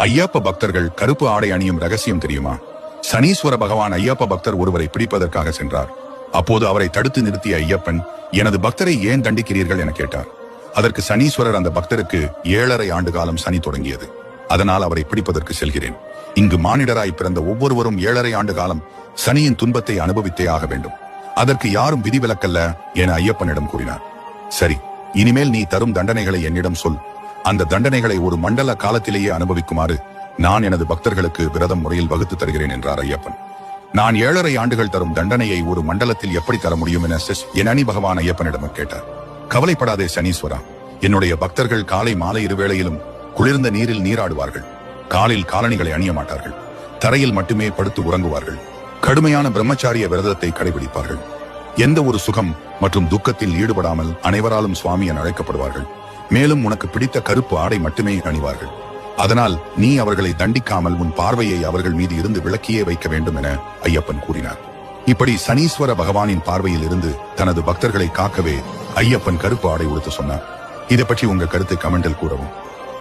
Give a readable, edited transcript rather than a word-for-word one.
ஐயப்ப பக்தர்கள் கருப்பு ஆடை அணியும் ரகசியம் தெரியுமா? சனீஸ்வர பகவான் ஐயப்ப பக்தர் ஒருவரை பிடிப்பதற்காக சென்றார். அப்போது அவரை தடுத்து நிறுத்திய ஐயப்பன், எனது பக்தரை ஏன் தண்டிக்கிறீர்கள் என கேட்டார். அதற்கு சனீஸ்வரர், அந்த பக்தருக்கு 7.5 ஆண்டு காலம் சனி தொடங்கியது, அதனால் அவரை பிடிப்பதற்கு செல்கிறேன். இங்கு மானிடராய் பிறந்த ஒவ்வொருவரும் 7.5 ஆண்டு காலம் சனியின் துன்பத்தை அனுபவித்தே ஆக வேண்டும். அதற்கு யாரும் விதிவிலக்கல்ல என ஐயப்பனிடம் கூறினார். சரி, இனிமேல் நீ தரும் தண்டனைகளை என்னிடம் சொல். அந்த தண்டனைகளை ஒரு மண்டல காலத்திலேயே அனுபவிக்குமாறு நான் எனது பக்தர்களுக்கு விரதம் முறையில் வகுத்து தருகிறேன் என்றார் ஐயப்பன். நான் 7.5 ஆண்டுகள் தரும் தண்டனையை ஒரு மண்டலத்தில் எப்படி தர முடியும் என என் பகவான் ஐயப்பனிடம் கேட்டார். கவலைப்படாதே சனீஸ்வரா, என்னுடைய பக்தர்கள் காலை மாலை இருவேளையிலும் குளிர்ந்த நீரில் நீராடுவார்கள். காலில் காலணிகளை அணிய மாட்டார்கள். தரையில் மட்டுமே படுத்து உறங்குவார்கள். கடுமையான பிரம்மச்சாரிய விரதத்தை கடைபிடிப்பார்கள். எந்த ஒரு சுகம் மற்றும் துக்கத்தில் ஈடுபடாமல் அனைவராலும் சுவாமி என அழைக்கப்படுவார்கள். மேலும் உனக்கு பிடித்த கருப்பு ஆடை மட்டுமே அணிவார்கள். அதனால் நீ அவர்களை தண்டிக்காமல் உன் பார்வையை அவர்கள் மீது இருந்து விலக்கியே வைக்க வேண்டும் என ஐயப்பன் கூறினார். இப்படி சனீஸ்வர பகவானின் பார்வையில் இருந்து தனது பக்தர்களை காக்கவே ஐயப்பன் கருப்பு ஆடை உடுத்த சொன்னார். இதை பற்றி உங்க கருத்தை கமெண்டில் கூறவும்.